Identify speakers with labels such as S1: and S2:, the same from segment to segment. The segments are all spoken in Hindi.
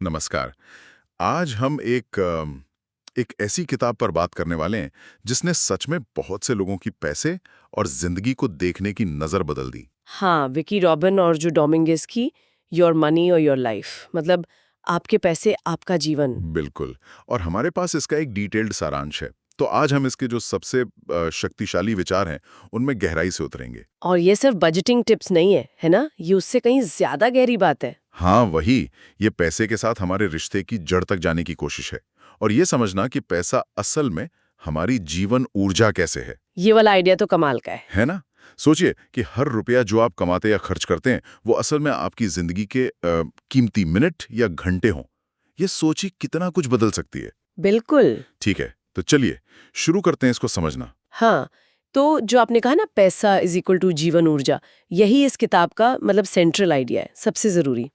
S1: नमस्कार। आज हम एक ऐसी किताब पर बात करने वाले हैं जिसने सच में बहुत से लोगों की पैसे और जिंदगी को देखने की नजर बदल दी।
S2: हाँ, विकी रॉबिन और जो डोमिंगेस की योर मनी और योर लाइफ, मतलब आपके पैसे आपका जीवन।
S1: बिल्कुल। और हमारे पास इसका एक डिटेल्ड सारांश है। तो आज हम इसके जो सबसे शक्तिशाली विचार हैं उनमें गहराई से उतरेंगे।
S2: और ये सिर्फ बजटिंग टिप्स नहीं है ना? ये उससे कहीं ज्यादा गहरी बात है।
S1: हाँ वही, ये पैसे के साथ हमारे रिश्ते की जड़ तक जाने की कोशिश है और ये समझना कि पैसा असल में हमारी जीवन ऊर्जा कैसे है।
S2: ये वाला आइडिया तो कमाल का है।
S1: ना? सोचिए कि हर रुपया जो आप कमाते या खर्च करते हैं वो असल में आपकी जिंदगी के कीमती मिनट या घंटे हों। ये सोचिए कितना कुछ बदल सकती है।
S2: बिल्कुल।
S1: ठीक है, तो चलिए शुरू करते हैं इसको समझना।
S2: हाँ, तो जो आपने कहा ना, पैसा इज इक्वल टू जीवन ऊर्जा, यही इस किताब का मतलब सेंट्रल आइडिया है, सबसे जरूरी।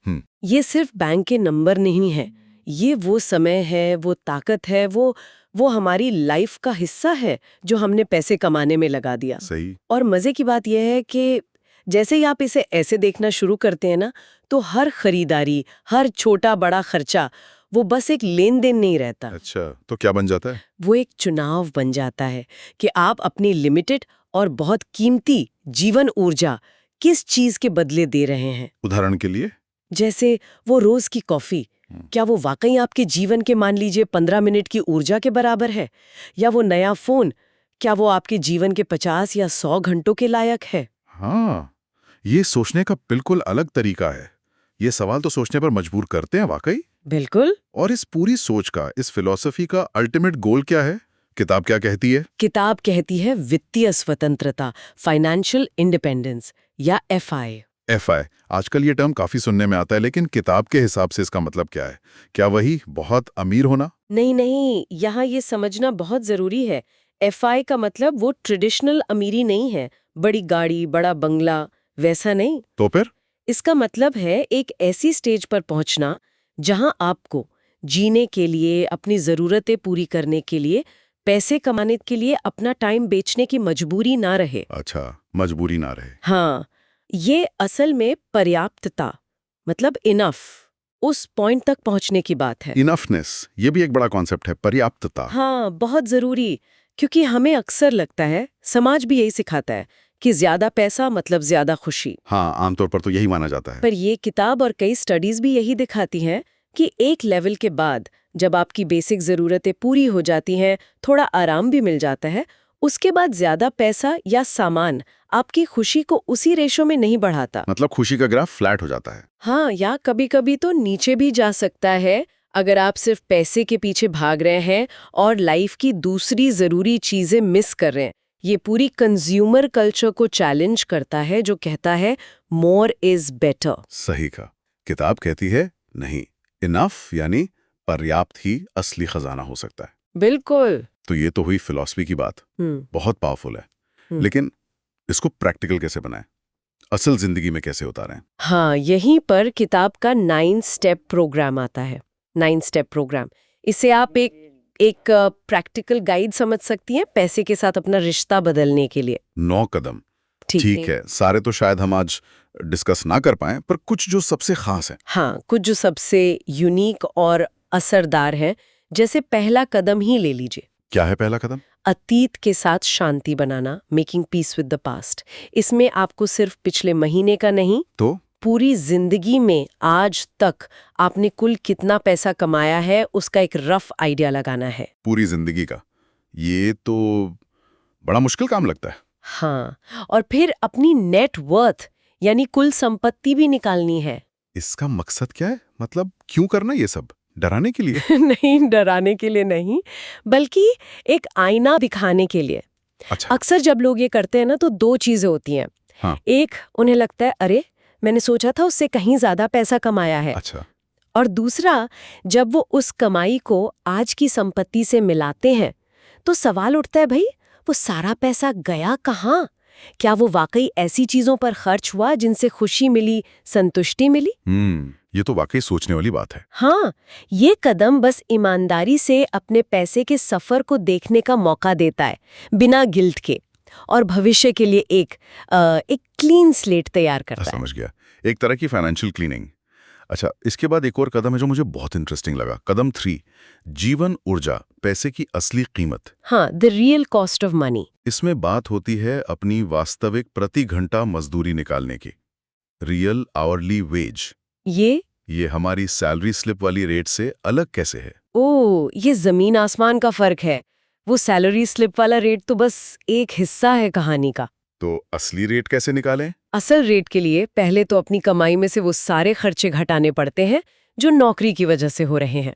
S2: ये सिर्फ बैंक के नंबर नहीं है, ये वो समय है, वो ताकत है, वो हमारी लाइफ का हिस्सा है जो हमने पैसे कमाने में लगा दिया।
S1: सही।
S2: और मजे की बात यह है कि जैसे ही आप इसे ऐसे देखना शुरू करते हैं ना, तो हर खरीदारी, हर छोटा बड़ा खर्चा वो बस एक लेन देन नहीं रहता।
S1: अच्छा, तो क्या बन जाता है?
S2: वो एक चुनाव बन जाता है कि आप अपनी लिमिटेड और बहुत कीमती जीवन ऊर्जा किस चीज के बदले दे रहे हैं।
S1: उदाहरण के लिए?
S2: जैसे वो रोज की कॉफी, क्या वो वाकई आपके जीवन के मान लीजिए 15 मिनट की ऊर्जा के बराबर है? या वो नया फोन, क्या वो आपके जीवन के 50 या 100 घंटों के लायक है?
S1: हाँ, ये सोचने का बिल्कुल अलग तरीका है। ये सवाल तो सोचने पर मजबूर करते हैं वाकई।
S2: बिल्कुल।
S1: और इस पूरी सोच का, इस फिलॉसफी का अल्टीमेट गोल क्या है? किताब क्या कहती है?
S2: किताब कहती है वित्तीय स्वतंत्रता, फाइनेंशियल इंडिपेंडेंस, या एफआई।
S1: एफआई, आजकल ये टर्म काफी सुनने में आता है, लेकिन किताब के हिसाब से इसका मतलब क्या है? क्या वही बहुत अमीर होना?
S2: नहीं नहीं, यहाँ ये समझना बहुत जरूरी है। एफआई का मतलब वो ट्रेडिशनल अमीरी नहीं है, बड़ी गाड़ी, बड़ा बंगला, वैसा नहीं।
S1: तो फिर?
S2: इसका मतलब है एक ऐसी स्टेज पर पहुंचना जहां आपको जीने के लिए, अपनी जरूरतें पूरी करने के लिए, पैसे कमाने के लिए अपना टाइम बेचने की मजबूरी ना रहे।
S1: अच्छा, मजबूरी ना रहे।
S2: हाँ, ये असल में पर्याप्तता, मतलब इनफ, उस पॉइंट तक पहुंचने की बात है।
S1: इनफनेस, ये भी एक बड़ा कॉन्सेप्ट है, पर्याप्तता।
S2: हाँ, बहुत जरूरी। क्योंकि हमें अक्सर लगता है, समाज भी यही सिखाता है कि ज्यादा पैसा मतलब ज्यादा खुशी।
S1: हाँ, आमतौर पर तो यही माना जाता है।
S2: पर ये किताब और कई स्टडीज भी यही दिखाती हैं कि एक लेवल के बाद जब आपकी बेसिक जरूरतें पूरी हो जाती हैं, थोड़ा आराम भी मिल जाता है, उसके बाद ज्यादा पैसा या सामान आपकी खुशी को उसी रेशो में नहीं बढ़ाता।
S1: मतलब खुशी का ग्राफ फ्लैट हो जाता है।
S2: हाँ, या कभी-कभी तो नीचे भी जा सकता है अगर आप सिर्फ पैसे के पीछे भाग रहे हैं और लाइफ की दूसरी जरूरी चीजें मिस कर रहे हैं। ये पूरी कंज्यूमर कल्चर को चैलेंज करता है जो कहता है मोर इज बेटर।
S1: सही का। किताब कहती है नहीं, इनफ यानी पर्याप्त ही असली खजाना हो सकता है।
S2: बिल्कुल।
S1: तो ये तो हुई फिलॉसफी की बात, बहुत पावरफुल है। लेकिन इसको प्रैक्टिकल कैसे बनाएं? असल जिंदगी में कैसे उतारें?
S2: हाँ, यहीं पर किताब का 9 स्टेप प्रोग्राम आता है। 9 स्टेप प्रोग्राम, इसे आप एक प्रैक्टिकल गाइड समझ सकती हैं पैसे के साथ अपना रिश्ता बदलने के लिए।
S1: 9 कदम। ठीक है, सारे तो शायद हम आज डिस्कस ना कर पाएं, पर कुछ जो सबसे खास है।
S2: हाँ, कुछ जो सबसे यूनिक और असरदार है। जैसे पहला कदम ही ले लीजिए।
S1: क्या है पहला कदम?
S2: अतीत के साथ शांति बनाना, making peace with the past. इसमें आपको सिर्फ पिछले महीने का नहीं,
S1: तो
S2: पूरी जिंदगी में आज तक आपने कुल कितना पैसा कमाया है उसका एक रफ आइडिया लगाना है।
S1: पूरी जिंदगी का? ये तो बड़ा मुश्किल काम लगता है।
S2: हाँ, और फिर अपनी नेट वर्थ यानी कुल संपत्ति भी निकालनी है।
S1: इसका मकसद क्या है? मतलब क्यों करना ये सब? डराने के लिए?
S2: नहीं, डराने के लिए नहीं, बल्कि एक आईना दिखाने के लिए।
S1: अच्छा।
S2: अक्सर जब लोग ये करते हैं ना, तो दो चीजें होती हैं।
S1: हाँ।
S2: एक, उन्हें लगता है अरे मैंने सोचा था उससे कहीं ज्यादा पैसा कमाया है।
S1: अच्छा।
S2: और दूसरा, जब वो उस कमाई को आज की संपत्ति से मिलाते हैं तो सवाल उठता है, भाई वो सारा पैसा गया कहाँ? क्या वो वाकई ऐसी चीजों पर खर्च हुआ जिनसे खुशी मिली, संतुष्टि मिली?
S1: ये तो वाकई सोचने वाली बात है।
S2: हाँ, ये कदम बस ईमानदारी से अपने पैसे के सफर को देखने का मौका देता है, बिना गिल्ट के, और भविष्य के लिए एक क्लीन स्लेट तैयार करता है।
S1: समझ गया, एक तरह की फाइनेंशियल क्लीनिंग। अच्छा, इसके बाद एक और कदम है जो मुझे बहुत इंटरेस्टिंग लगा, कदम 3, जीवन ऊर्जा, पैसे की असली कीमत।
S2: हाँ, the real cost of money.
S1: इसमें बात होती है अपनी वास्तविक प्रति घंटा मजदूरी निकालने की, रियल आवरली वेज। ये हमारी सैलरी स्लिप वाली रेट से अलग कैसे है?
S2: ये जमीन आसमान का फर्क है। वो सैलरी स्लिप वाला रेट तो बस एक हिस्सा है कहानी का।
S1: तो असली रेट कैसे निकालें?
S2: असल रेट के लिए पहले तो अपनी कमाई में से वो सारे खर्चे घटाने पड़ते हैं जो नौकरी की वजह से हो रहे हैं।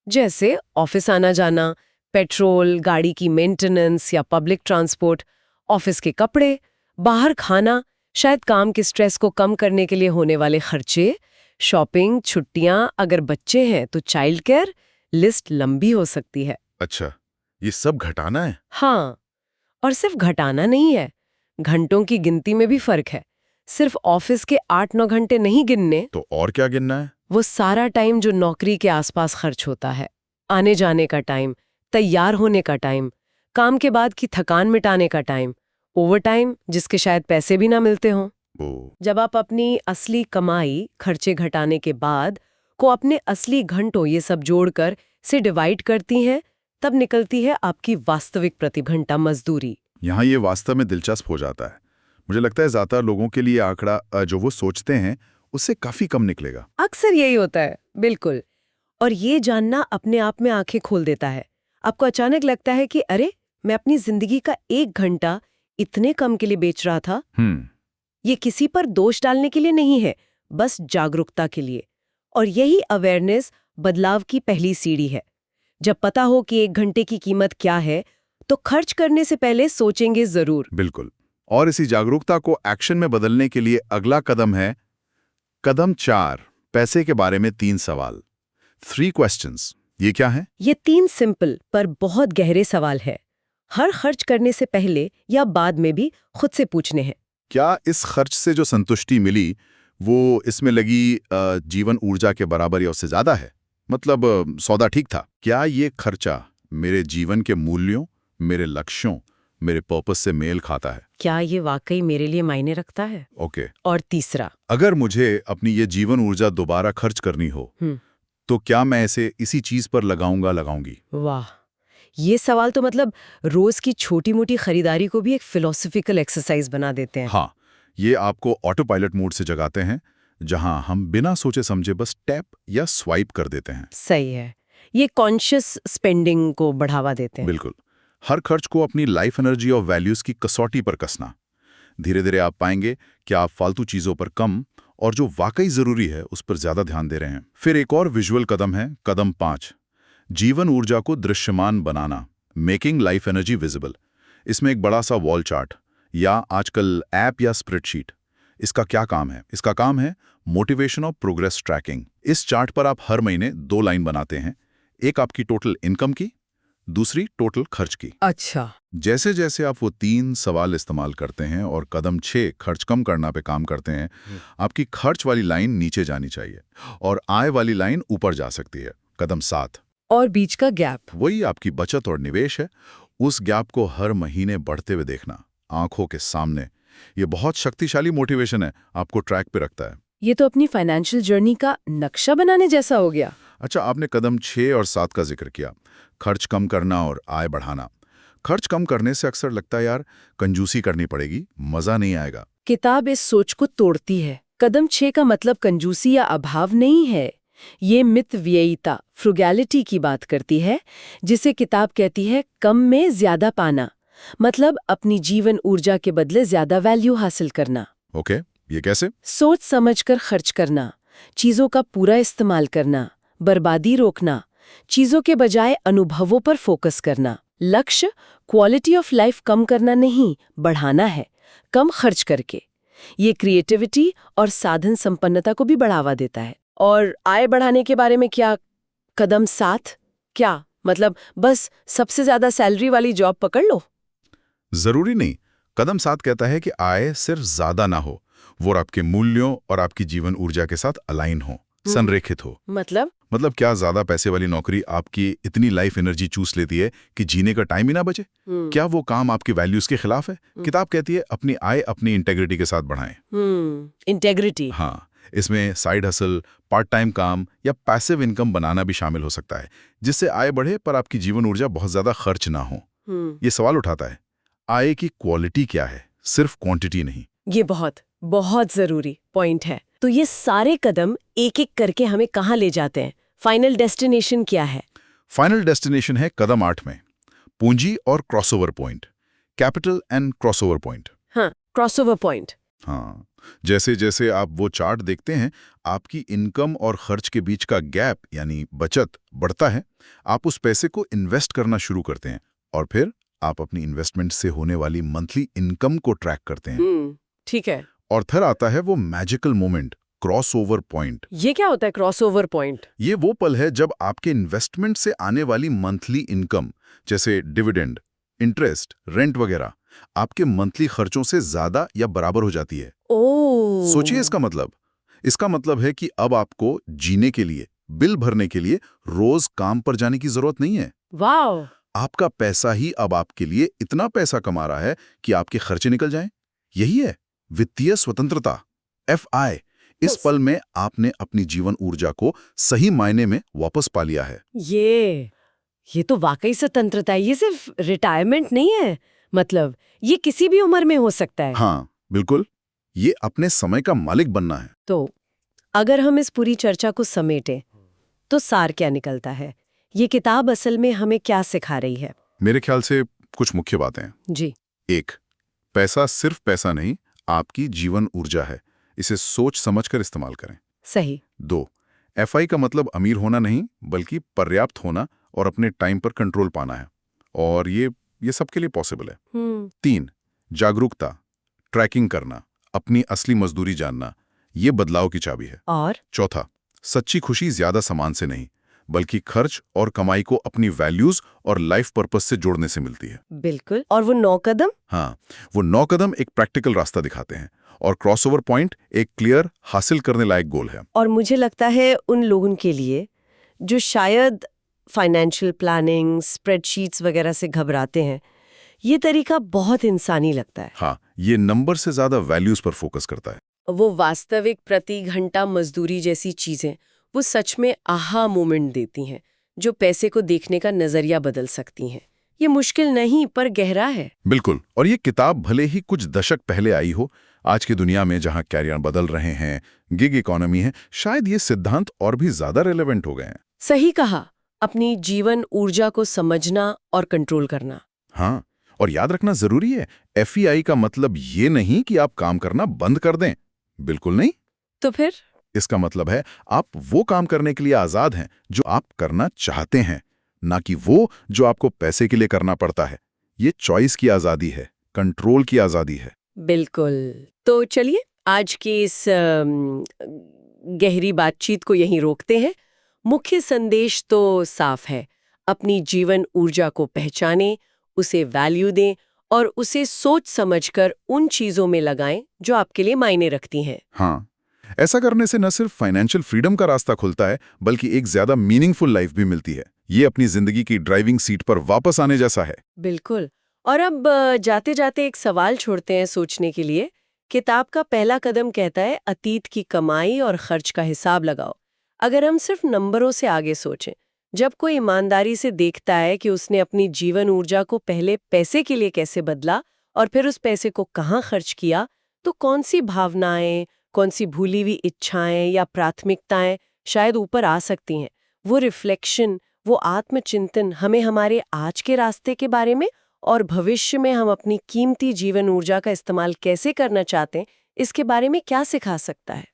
S2: जैसे ऑफिस आना जाना, पेट्रोल, गाड़ी की मेंटेनेंस या पब्लिक ट्रांसपोर्ट, ऑफिस के कपड़े, बाहर खाना, शायद काम के स्ट्रेस को कम करने के लिए होने वाले खर्चे, शॉपिंग, छुट्टियां, अगर बच्चे हैं तो चाइल्ड केयर, लिस्ट लंबी हो सकती है।
S1: अच्छा, ये सब घटाना है?
S2: हाँ, और सिर्फ घटाना नहीं है, घंटों की गिनती में भी फर्क है। सिर्फ ऑफिस के 8-9 घंटे नहीं गिनने।
S1: तो और क्या गिनना है?
S2: वो सारा टाइम जो नौकरी के आसपास खर्च होता है, आने जाने का टाइम, तैयार होने का टाइम, काम के बाद की थकान मिटाने का टाइम, ओवर टाइम जिसके शायद पैसे भी ना मिलते हों। जब आप अपनी असली कमाई, खर्चे घटाने के बाद को अपने असली घंटों ये सब जोड़कर से डिवाइड करती हैं, तब निकलती है आपकी वास्तविक प्रति घंटा मजदूरी।
S1: यहाँ ये वास्तव में दिलचस्प हो जाता है। मुझे लगता है ज्यादातर लोगों के लिए आंकड़ा जो वो सोचते हैं उससे काफी कम निकलेगा।
S2: अक्सर यही होता है, बिल्कुल। और ये जानना अपने आप में आंखें खोल देता है। आपको अचानक लगता है कि अरे, मैं अपनी जिंदगी का 1 घंटा इतने कम के लिए बेच रहा था। ये किसी पर दोष डालने के लिए नहीं है, बस जागरूकता के लिए। और यही अवेयरनेस बदलाव की पहली सीढ़ी है। जब पता हो कि 1 घंटे की कीमत क्या है, तो खर्च करने से पहले सोचेंगे जरूर।
S1: बिल्कुल। और इसी जागरूकता को एक्शन में बदलने के लिए अगला कदम है कदम 4, पैसे के बारे में 3 सवाल, 3 क्वेश्चंस। ये क्या है?
S2: ये 3 सिंपल पर बहुत गहरे सवाल है। हर खर्च करने से पहले या बाद में भी खुद से पूछने हैं।
S1: क्या इस खर्च से जो संतुष्टि मिली वो इसमें लगी जीवन ऊर्जा के बराबर या उससे ज्यादा है? मतलब सौदा ठीक था? क्या ये खर्चा मेरे जीवन के मूल्यों, मेरे लक्ष्यों, मेरे पर्पस से मेल खाता है?
S2: क्या ये वाकई मेरे लिए मायने रखता है?
S1: ओके।
S2: और तीसरा,
S1: अगर मुझे अपनी ये जीवन ऊर्जा दोबारा खर्च करनी हो तो क्या मैं इसे इसी चीज पर लगाऊंगी?
S2: वाह, ये सवाल तो मतलब रोज की छोटी मोटी खरीदारी को भी एक फिलोसफिकल एक्सरसाइज बना देते हैं।
S1: हाँ, ये आपको ऑटो पायलट मोड से जगाते हैं, जहां हम बिना सोचे समझे बस टैप या स्वाइप कर देते हैं।
S2: सही है, ये कॉन्शियस स्पेंडिंग को बढ़ावा देते हैं।
S1: बिल्कुल। हर खर्च को अपनी लाइफ एनर्जी और वैल्यूज की कसौटी पर कसना। धीरे धीरे आप पाएंगे कि आप फालतू चीजों पर कम और जो वाकई जरूरी है उस पर ज्यादा ध्यान दे रहे हैं। फिर एक और विजुअल कदम है, कदम 5, जीवन ऊर्जा को दृश्यमान बनाना, मेकिंग लाइफ एनर्जी विजिबल। इसमें एक बड़ा सा वॉल चार्ट या आजकल ऐप या स्प्रेडशीट। इसका क्या काम है? इसका काम है मोटिवेशन और प्रोग्रेस ट्रैकिंग। इस चार्ट पर आप हर महीने 2 लाइन बनाते हैं, एक आपकी टोटल इनकम की, दूसरी टोटल खर्च की।
S2: अच्छा।
S1: जैसे जैसे आप वो 3 सवाल इस्तेमाल करते हैं और कदम 6 खर्च कम करना पे काम करते हैं, आपकी खर्च वाली लाइन नीचे जानी चाहिए और आय वाली लाइन ऊपर जा सकती है। कदम 7,
S2: और बीच का गैप,
S1: वही आपकी बचत और निवेश है। उस गैप को हर महीने बढ़ते हुए देखना, आंखों के सामने। ये बहुत शक्तिशाली मोटिवेशन है, आपको ट्रैक पे रखता है।
S2: ये तो अपनी फाइनेंशियल जर्नी का नक्शा बनाने जैसा हो गया।
S1: अच्छा, आपने कदम 6 और 7 का जिक्र किया, खर्च कम करना और आय बढ़ाना। खर्च कम करने से अक्सर लगता है यार कंजूसी करनी पड़ेगी, मजा नहीं आएगा।
S2: किताब इस सोच को तोड़ती है। कदम 6 का मतलब कंजूसी या अभाव नहीं है। ये मितव्ययिता, फ्रुगैलिटी की बात करती है, जिसे किताब कहती है कम में ज्यादा पाना। मतलब अपनी जीवन ऊर्जा के बदले ज्यादा वैल्यू हासिल करना।
S1: ओके, ये कैसे?
S2: सोच समझकर खर्च करना, चीजों का पूरा इस्तेमाल करना, बर्बादी रोकना, चीजों के बजाय अनुभवों पर फोकस करना। लक्ष्य क्वालिटी ऑफ लाइफ कम करना नहीं, बढ़ाना है, कम खर्च करके। ये क्रिएटिविटी और साधन संपन्नता को भी बढ़ावा देता है। और आय बढ़ाने के बारे में क्या? कदम 7 क्या? मतलब बस सबसे ज्यादा सैलरी वाली जॉब पकड़ लो?
S1: जरूरी नहीं। कदम 7 कहता है कि आय सिर्फ ज्यादा ना हो, वो आपके मूल्यों और आपकी जीवन ऊर्जा के साथ अलाइन हो, संरेखित हो। मतलब क्या ज्यादा पैसे वाली नौकरी आपकी इतनी लाइफ एनर्जी चूस लेती है कि जीने का टाइम ही ना बचे? क्या वो काम आपकी वैल्यूज के खिलाफ है? किताब कहती है अपनी आय अपनी इंटेग्रिटी के साथ बढ़ाएं।
S2: इंटेग्रिटी।
S1: हाँ, इसमें साइड हसल, पार्ट टाइम काम या पैसिव इनकम बनाना भी शामिल हो सकता है, जिससे आय बढ़े पर आपकी जीवन ऊर्जा बहुत ज्यादा खर्च ना हो। ये सवाल उठाता है, आय की क्वालिटी क्या है, सिर्फ क्वांटिटी नहीं।
S2: ये बहुत बहुत जरूरी पॉइंट है। तो ये सारे कदम एक एक करके हमें कहाँ ले जाते हैं? फाइनल डेस्टिनेशन क्या है?
S1: फाइनल डेस्टिनेशन है कदम 8 में, पूंजी और crossover point, capital and crossover point.
S2: हाँ, क्रॉसओवर पॉइंट।
S1: हाँ, जैसे जैसे आप वो चार्ट देखते हैं, आपकी इनकम और खर्च के बीच का गैप यानी बचत बढ़ता है। आप उस पैसे को इन्वेस्ट करना शुरू करते हैं और फिर आप अपनी इन्वेस्टमेंट से होने वाली मंथली इनकम को ट्रैक करते हैं।
S2: ठीक है।
S1: और फिर आता है वो मैजिकल मोमेंट, क्रॉसओवर पॉइंट।
S2: ये क्या होता है क्रॉसओवर पॉइंट?
S1: ये वो पल है जब आपके इन्वेस्टमेंट से आने वाली मंथली इनकम, जैसे डिविडेंड, इंटरेस्ट, रेंट वगैरह, आपके मंथली खर्चों से ज्यादा या बराबर हो जाती है। सोचिए इसका मतलब। इसका मतलब है कि अब आपको जीने के लिए, बिल भरने के लिए रोज काम पर जाने की जरूरत नहीं है।
S2: वाह!
S1: आपका पैसा ही अब आपके लिए इतना पैसा कमा रहा है कि आपके खर्चे निकल जाएं। यही है वित्तीय स्वतंत्रता, FI। इस पल में आपने अपनी जीवन ऊर्जा को सही मायने में वापस पा लिया है।
S2: ये तो वाकई स्वतंत्रता है। ये सिर्फ रिटायरमेंट नहीं है, मतलब ये किसी भी उम्र में हो सकता है।
S1: हाँ, बिल्कुल। ये अपने समय का मालिक बनना है।
S2: तो अगर हम इस पूरी चर्चा को समेटें, तो सार क्या निकलता है? ये किताब असल में हमें क्या सिखा रही है?
S1: मेरे ख्याल से कुछ मुख्य बातें।
S2: जी।
S1: 1, पैसा सिर्फ पैसा नहीं, आपकी जीवन ऊर्जा है। इसे सोच समझकर इस्तेमाल करें।
S2: सही।
S1: 2, FI का मतलब अमीर होना नहीं, बल्कि पर्याप्त होना और अपने टाइम पर कंट्रोल पाना है। और ये सबके लिए पॉसिबल है। 3, जागरूकता, ट्रैकिंग करना, अपनी असली मजदूरी जानना, ये बदलाव की चाबी है।
S2: और
S1: 4, सच्ची खुशी ज्यादा सामान से नहीं, बल्कि खर्च और कमाई को अपनी वैल्यूज और लाइफ पर्पस से जोड़ने से मिलती है।
S2: बिल्कुल। और वो 9 कदम?
S1: हाँ, वो 9 कदम एक प्रैक्टिकल रास्ता दिखाते हैं और क्रॉसओवर पॉइंट एक क्लियर, हासिल करने लायक गोल है।
S2: और मुझे लगता है उन लोगों के लिए जो शायद फाइनेंशियल प्लानिंग, स्प्रेडशीट्स वगैरह से घबराते हैं, ये तरीका बहुत इंसानी लगता है।
S1: हाँ, ये नंबर से ज्यादा वैल्यूज पर फोकस करता है।
S2: वो वास्तविक प्रति घंटा मजदूरी जैसी चीजें वो सच में आहा मोमेंट देती हैं, जो पैसे को देखने का नजरिया बदल सकती हैं। ये मुश्किल नहीं पर गहरा है।
S1: बिल्कुल। और ये किताब भले ही कुछ दशक पहले आई हो, आज की दुनिया में जहां कैरियर बदल रहे हैं, गिग इकोनॉमी है, शायद ये सिद्धांत और भी ज्यादा रेलेवेंट हो गए हैं।
S2: सही कहा। अपनी जीवन ऊर्जा को समझना और कंट्रोल करना।
S1: हाँ, और याद रखना जरूरी है, FEI का मतलब ये नहीं कि आप काम करना बंद कर दें। बिल्कुल नहीं।
S2: तो फिर
S1: इसका मतलब है आप वो काम करने के लिए आजाद हैं जो आप करना चाहते हैं, ना कि वो जो आपको पैसे के लिए करना पड़ता है। ये चॉइस की आजादी है, कंट्रोल की आजादी है।
S2: बिल्कुल। तो चलिए आज की इस गहरी बातचीत को यहीं रोकते हैं। मुख्य संदेश तो साफ है, अपनी जीवन ऊर्जा को पहचानें, उसे वैल्यू दें और उसे सोच समझकर उन चीजों में लगाएं जो आपके लिए मायने रखती हैं।
S1: हाँ, ऐसा करने से न सिर्फ फाइनेंशियल फ्रीडम का रास्ता खुलता है, बल्कि एक ज्यादा मीनिंगफुल लाइफ भी मिलती है। ये अपनी जिंदगी की ड्राइविंग सीट पर वापस आने जैसा है।
S2: बिल्कुल। और अब जाते जाते एक सवाल छोड़ते हैं सोचने के लिए। किताब का पहला कदम कहता है अतीत की कमाई और खर्च का हिसाब लगाओ। अगर हम सिर्फ नंबरों से आगे सोचें, जब कोई ईमानदारी से देखता है कि उसने अपनी जीवन ऊर्जा को पहले पैसे के लिए कैसे बदला और फिर उस पैसे को कहाँ खर्च किया, तो कौन सी भावनाएं, कौन सी भूली हुई इच्छाएं या प्राथमिकताएं शायद ऊपर आ सकती हैं। वो रिफ्लेक्शन, वो आत्मचिंतन हमें हमारे आज के रास्ते के बारे में और भविष्य में हम अपनी कीमती जीवन ऊर्जा का इस्तेमाल कैसे करना चाहते हैं, इसके बारे में क्या सिखा सकता है।